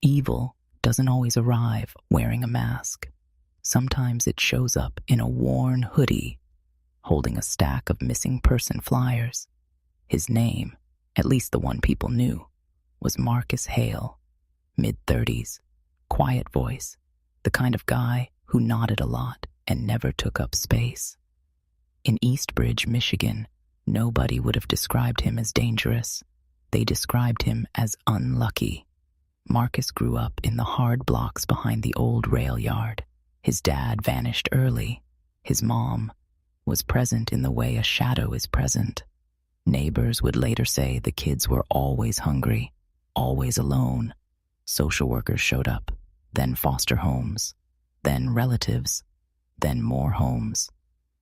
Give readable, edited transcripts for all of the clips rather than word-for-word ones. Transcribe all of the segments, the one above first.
Evil doesn't always arrive wearing a mask. Sometimes it shows up in a worn hoodie, holding a stack of missing person flyers. His name, at least the one people knew, was Marcus Hale, mid-30s, quiet voice, the kind of guy who nodded a lot and never took up space. In Eastbridge, Michigan, nobody would have described him as dangerous. They described him as unlucky. Marcus grew up in the hard blocks behind the old rail yard. His dad vanished early. His mom was present in the way a shadow is present. Neighbors would later say the kids were always hungry, always alone. Social workers showed up, then foster homes, then relatives, then more homes.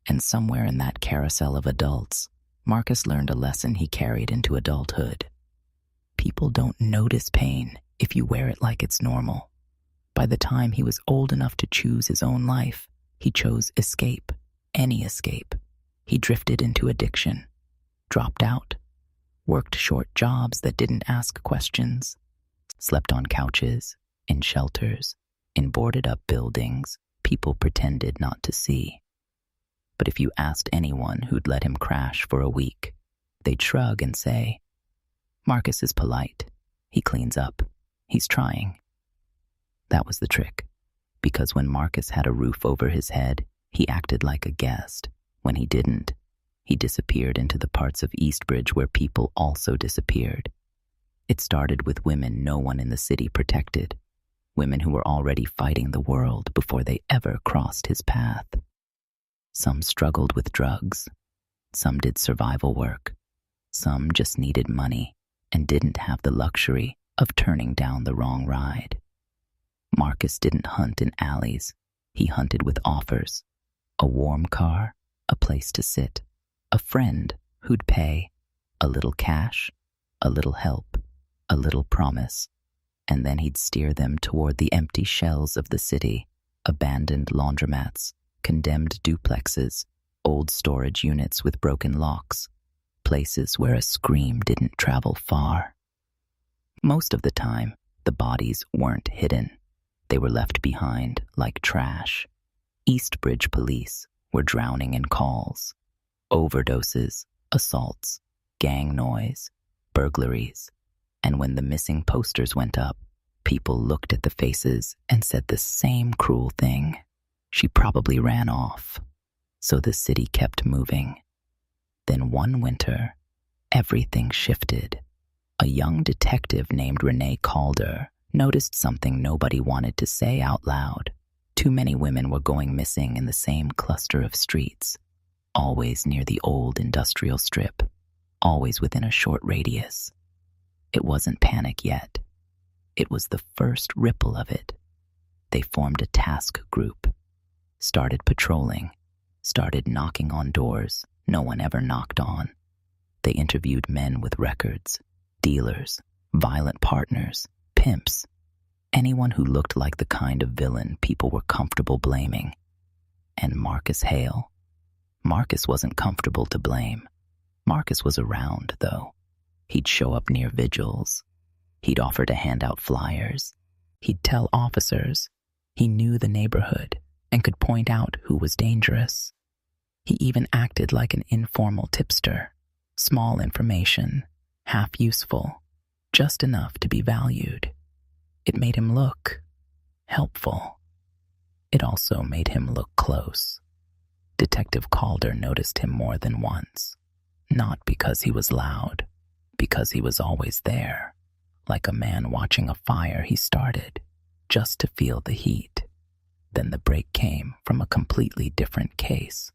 And somewhere in that carousel of adults, Marcus learned a lesson he carried into adulthood. People don't notice pain if you wear it like it's normal. By the time he was old enough to choose his own life, he chose escape, any escape. He drifted into addiction, dropped out, worked short jobs that didn't ask questions, slept on couches, in shelters, in boarded-up buildings people pretended not to see. But if you asked anyone who'd let him crash for a week, they'd shrug and say, "Marcus is polite. He cleans up. He's trying." That was the trick, because when Marcus had a roof over his head, he acted like a guest. When he didn't, he disappeared into the parts of Eastbridge where people also disappeared. It started with women no one in the city protected, women who were already fighting the world before they ever crossed his path. Some struggled with drugs, some did survival work, some just needed money and didn't have the luxury of turning down the wrong ride. Marcus didn't hunt in alleys. He hunted with offers. A warm car, a place to sit, a friend who'd pay, a little cash, a little help, a little promise, and then he'd steer them toward the empty shells of the city, abandoned laundromats, condemned duplexes, old storage units with broken locks, places where a scream didn't travel far. Most of the time, the bodies weren't hidden. They were left behind like trash. Eastbridge police were drowning in calls, overdoses, assaults, gang noise, burglaries. And when the missing posters went up, people looked at the faces and said the same cruel thing. She probably ran off. So the city kept moving. Then one winter, everything shifted. A young detective named Renee Calder noticed something nobody wanted to say out loud. Too many women were going missing in the same cluster of streets, always near the old industrial strip, always within a short radius. It wasn't panic yet. It was the first ripple of it. They formed a task group, started patrolling, started knocking on doors no one ever knocked on. They interviewed men with records, dealers, violent partners, pimps, anyone who looked like the kind of villain people were comfortable blaming. And Marcus Hale. Marcus wasn't comfortable to blame. Marcus was around, though. He'd show up near vigils. He'd offer to hand out flyers. He'd tell officers. He knew the neighborhood and could point out who was dangerous. He even acted like an informal tipster. Small information, half useful, just enough to be valued. It made him look helpful. It also made him look close. Detective Calder noticed him more than once, not because he was loud, because he was always there, like a man watching a fire he started, just to feel the heat. Then the break came from a completely different case.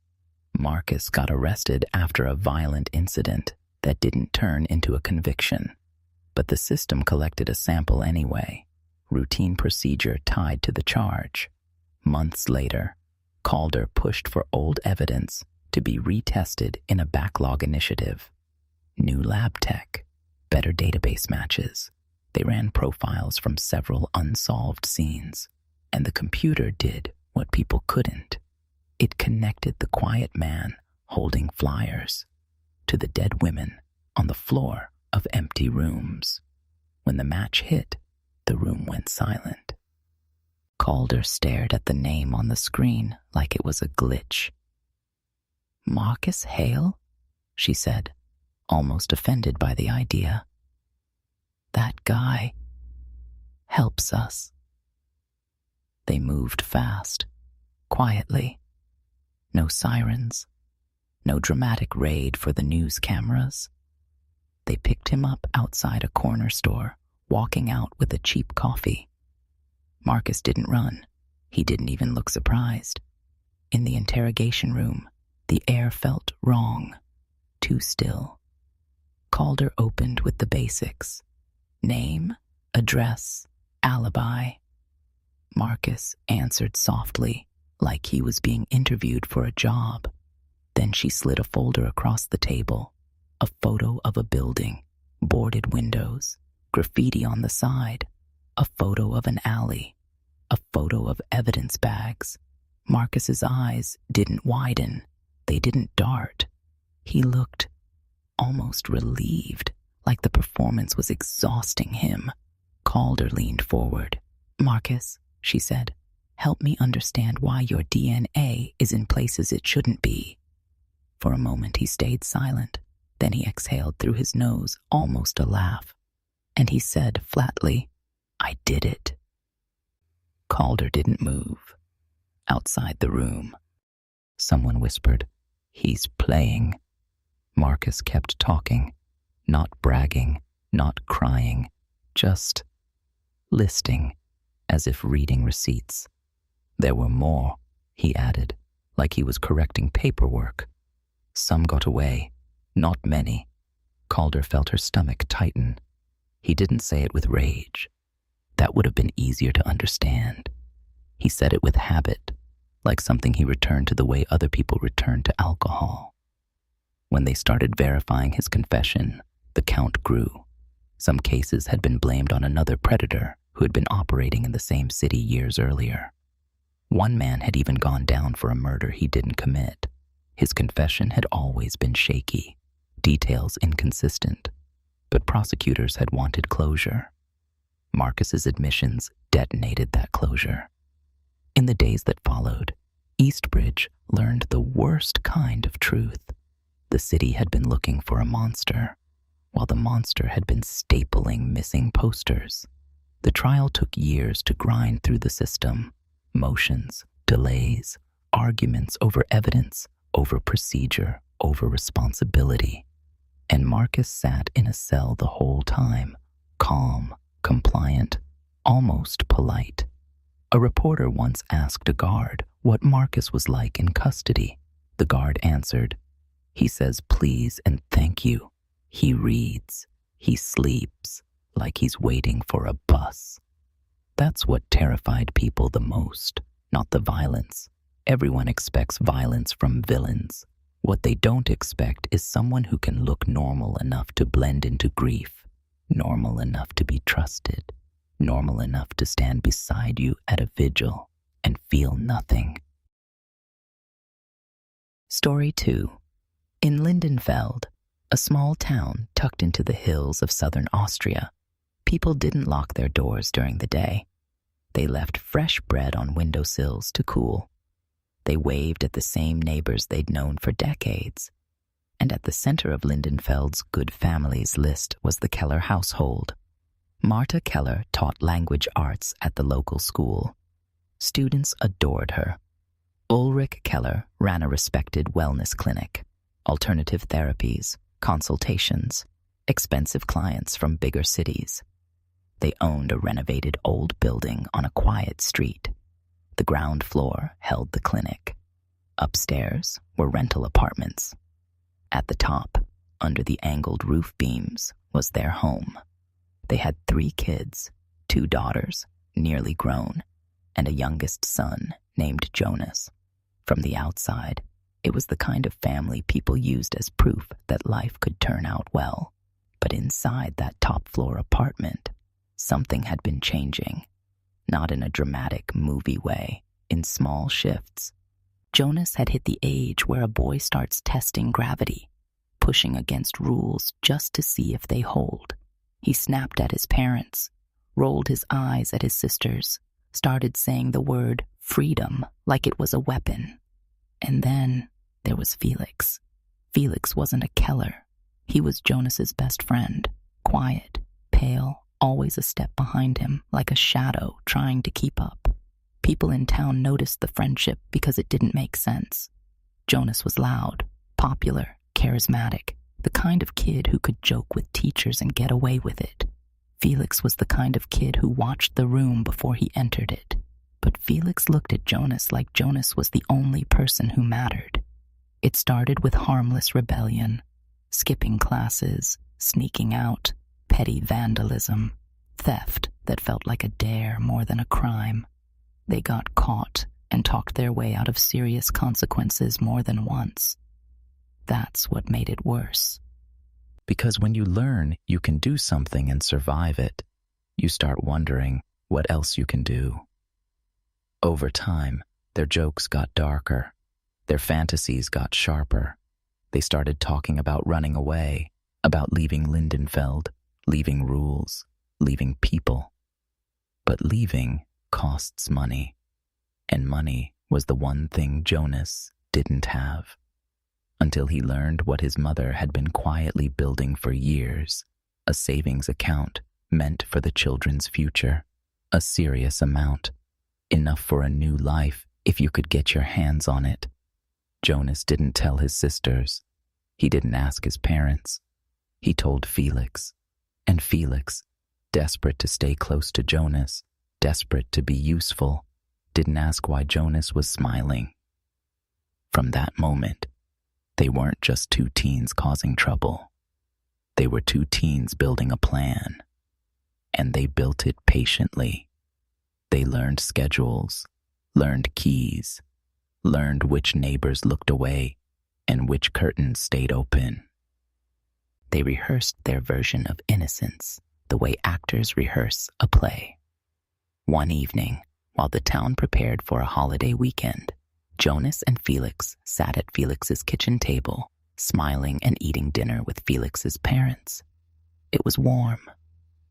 Marcus got arrested after a violent incident that didn't turn into a conviction, but the system collected a sample anyway, routine procedure tied to the charge. Months later, Calder pushed for old evidence to be retested in a backlog initiative. New lab tech, better database matches. They ran profiles from several unsolved scenes, and the computer did what people couldn't. It connected the quiet man holding flyers to the dead women on the floor of empty rooms. When the match hit, The room went silent. Calder stared at the name on the screen like it was a glitch. "Marcus Hale?" she said, almost offended by the idea. "That guy helps us." They moved fast, quietly. No sirens, no dramatic raid for the news cameras. They picked him up outside a corner store, walking out with a cheap coffee. Marcus didn't run. He didn't even look surprised. In the interrogation room, the air felt wrong, too still. Calder opened with the basics: name, address, alibi. Marcus answered softly, like he was being interviewed for a job. Then she slid a folder across the table, a photo of a building, boarded windows, graffiti on the side, a photo of an alley, a photo of evidence bags. Marcus's eyes didn't widen. They didn't dart. He looked almost relieved, like the performance was exhausting him. Calder leaned forward. "Marcus," she said, "help me understand why your DNA is in places it shouldn't be." For a moment he stayed silent. Then he exhaled through his nose, almost a laugh. And he said flatly, "I did it." Calder didn't move. Outside the room, someone whispered, "He's playing." Marcus kept talking, not bragging, not crying, just listing, as if reading receipts. "There were more," he added, like he was correcting paperwork. "Some got away, not many." Calder felt her stomach tighten. He didn't say it with rage. That would have been easier to understand. He said it with habit, like something he returned to the way other people returned to alcohol. When they started verifying his confession, the count grew. Some cases had been blamed on another predator who had been operating in the same city years earlier. One man had even gone down for a murder he didn't commit. His confession had always been shaky, details inconsistent, but prosecutors had wanted closure. Marcus's admissions detonated that closure. In the days that followed, Eastbridge learned the worst kind of truth. The city had been looking for a monster, while the monster had been stapling missing posters. The trial took years to grind through the system. Motions, delays, arguments over evidence, over procedure, over responsibility. And Marcus sat in a cell the whole time, calm, compliant, almost polite. A reporter once asked a guard what Marcus was like in custody. The guard answered, "He says please and thank you. He reads. He sleeps, like he's waiting for a bus." That's what terrified people the most, not the violence. Everyone expects violence from villains. What they don't expect is someone who can look normal enough to blend into grief, normal enough to be trusted, normal enough to stand beside you at a vigil and feel nothing. Story 2. In Lindenfeld, a small town tucked into the hills of southern Austria, people didn't lock their doors during the day. They left fresh bread on windowsills to cool. They waved at the same neighbors they'd known for decades. And at the center of Lindenfeld's good families list was the Keller household. Marta Keller taught language arts at the local school. Students adored her. Ulrich Keller ran a respected wellness clinic, alternative therapies, consultations, expensive clients from bigger cities. They owned a renovated old building on a quiet street. The ground floor held the clinic. Upstairs were rental apartments. At the top, under the angled roof beams, was their home. They had 3 kids, 2 daughters, nearly grown, and a youngest son named Jonas. From the outside, it was the kind of family people used as proof that life could turn out well. But inside that top-floor apartment, something had been changing. Not in a dramatic movie way, in small shifts. Jonas had hit the age where a boy starts testing gravity, pushing against rules just to see if they hold. He snapped at his parents. rolled his eyes at his sisters, started saying the word freedom like it was a weapon. And then there was Felix. Felix wasn't a Keller. He was Jonas's best friend, quiet, pale, always a step behind him, like a shadow trying to keep up. People in town noticed the friendship because it didn't make sense. Jonas was loud, popular, charismatic, the kind of kid who could joke with teachers and get away with it. Felix was the kind of kid who watched the room before he entered it. But Felix looked at Jonas like Jonas was the only person who mattered. It started with harmless rebellion, skipping classes, sneaking out, petty vandalism, theft that felt like a dare more than a crime. They got caught and talked their way out of serious consequences more than once. That's what made it worse. Because when you learn you can do something and survive it, you start wondering what else you can do. Over time, their jokes got darker. Their fantasies got sharper. They started talking about running away, about leaving Lindenfeld, leaving rules, leaving people. But leaving costs money, and money was the one thing Jonas didn't have. Until he learned what his mother had been quietly building for years, a savings account meant for the children's future, a serious amount, enough for a new life if you could get your hands on it. Jonas didn't tell his sisters. He didn't ask his parents. He told Felix. And Felix, desperate to stay close to Jonas, desperate to be useful, didn't ask why Jonas was smiling. From that moment, they weren't just two teens causing trouble. They were two teens building a plan. And they built it patiently. They learned schedules, learned keys, learned which neighbors looked away and which curtains stayed open. They rehearsed their version of innocence the way actors rehearse a play. One evening, while the town prepared for a holiday weekend, Jonas and Felix sat at Felix's kitchen table, smiling and eating dinner with Felix's parents. It was warm,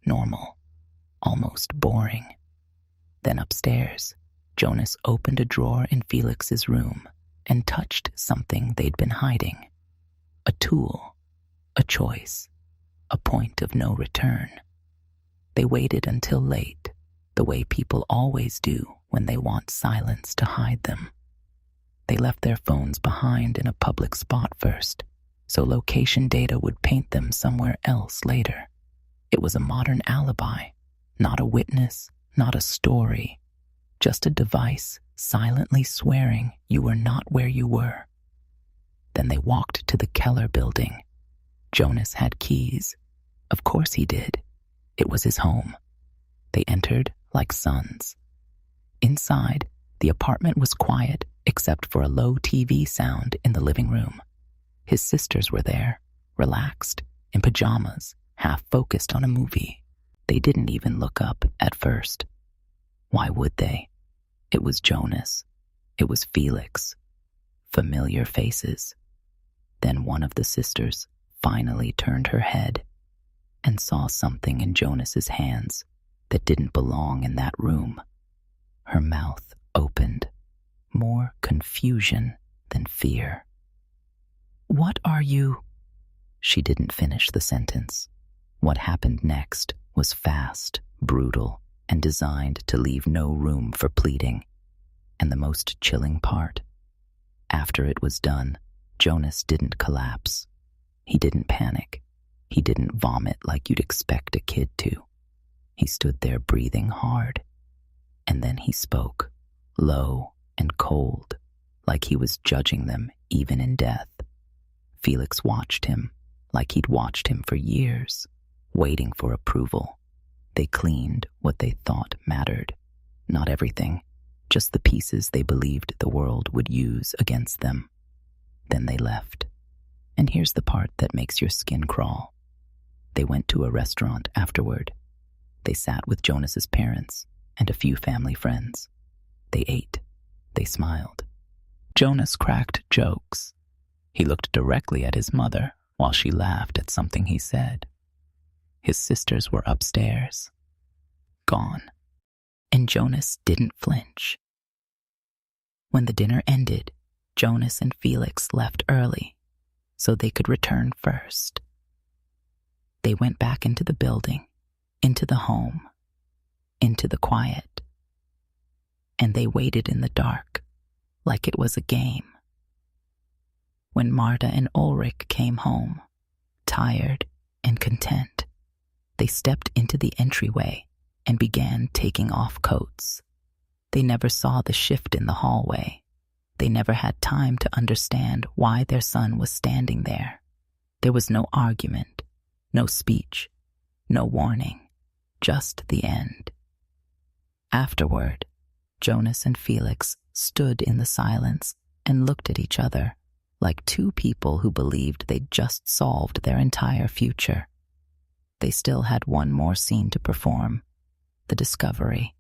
normal, almost boring. Then upstairs, Jonas opened a drawer in Felix's room and touched something they'd been hiding. A tool, a choice, a point of no return. They waited until late, the way people always do when they want silence to hide them. They left their phones behind in a public spot first, so location data would paint them somewhere else later. It was a modern alibi, not a witness, not a story, just a device silently swearing you were not where you were. Then they walked to the Keller building. Jonas had keys. Of course he did. It was his home. They entered like sons. Inside, the apartment was quiet except for a low TV sound in the living room. His sisters were there, relaxed, in pajamas, half focused on a movie. They didn't even look up at first. Why would they? It was Jonas. It was Felix. Familiar faces. Then one of the sisters finally turned her head and saw something in Jonas's hands that didn't belong in that room. Her mouth opened, more confusion than fear. "What are you?" She didn't finish the sentence. What happened next was fast, brutal, and designed to leave no room for pleading. And the most chilling part, after it was done, Jonas didn't collapse. He didn't panic. He didn't vomit like you'd expect a kid to. He stood there breathing hard. And then he spoke, low and cold, like he was judging them even in death. Felix watched him, like he'd watched him for years, waiting for approval. They cleaned what they thought mattered. Not everything, just the pieces they believed the world would use against them. Then they left. And here's the part that makes your skin crawl. They went to a restaurant afterward. They sat with Jonas's parents and a few family friends. They ate. They smiled. Jonas cracked jokes. He looked directly at his mother while she laughed at something he said. His sisters were upstairs. gone. And Jonas didn't flinch. When the dinner ended, Jonas and Felix left early so they could return first. They went back into the building, into the home, into the quiet. And they waited in the dark like it was a game. When Marta and Ulrich came home, tired and content, they stepped into the entryway and began taking off coats. They never saw the shift in the hallway. They never had time to understand why their son was standing there. There was no argument, no speech, no warning, just the end. Afterward, Jonas and Felix stood in the silence and looked at each other like two people who believed they'd just solved their entire future. They still had one more scene to perform, the discovery.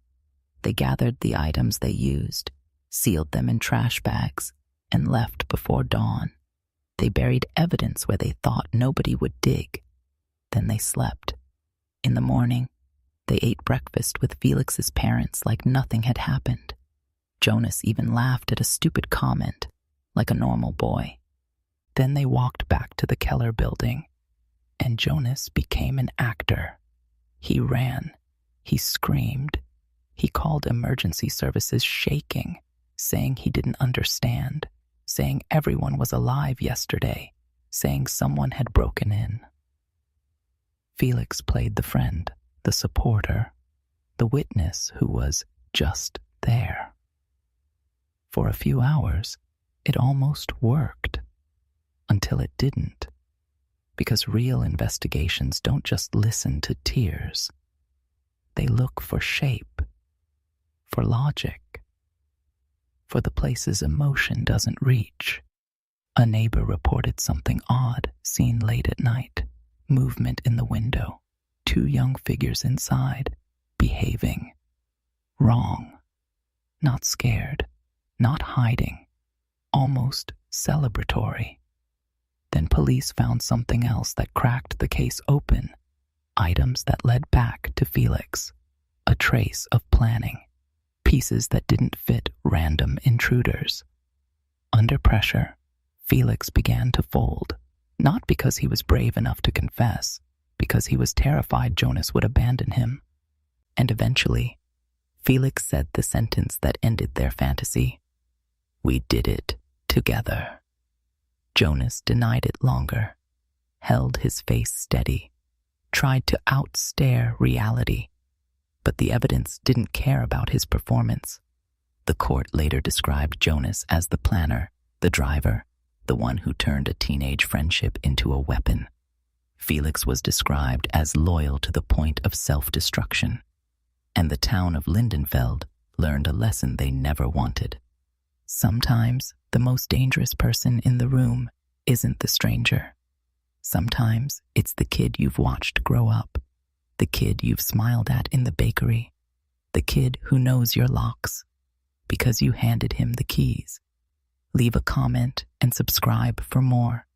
They gathered the items they used, sealed them in trash bags, and left before dawn. They buried evidence where they thought nobody would dig. Then they slept. In the morning, they ate breakfast with Felix's parents like nothing had happened. Jonas even laughed at a stupid comment, like a normal boy. Then they walked back to the Keller building, and Jonas became an actor. He ran. He screamed. He called emergency services shaking, saying he didn't understand, saying everyone was alive yesterday, saying someone had broken in. Felix played the friend, the supporter, the witness who was just there. For a few hours, it almost worked, until it didn't, because real investigations don't just listen to tears. They look for shape, for logic, for the places emotion doesn't reach. A neighbor reported something odd seen late at night, movement in the window, two young figures inside, behaving wrong, not scared, not hiding, almost celebratory. Then police found something else that cracked the case open, items that led back to Felix, a trace of planning, pieces that didn't fit random intruders. Under pressure, Felix began to fold, not because he was brave enough to confess, because he was terrified Jonas would abandon him. And eventually, Felix said the sentence that ended their fantasy. "We did it together." Jonas denied it longer, held his face steady, tried to outstare reality, but the evidence didn't care about his performance. The court later described Jonas as the planner, the driver, the one who turned a teenage friendship into a weapon. Felix was described as loyal to the point of self-destruction, and the town of Lindenfeld learned a lesson they never wanted. Sometimes the most dangerous person in the room isn't the stranger. Sometimes it's the kid you've watched grow up, the kid you've smiled at in the bakery, the kid who knows your locks because you handed him the keys. Leave a comment and subscribe for more.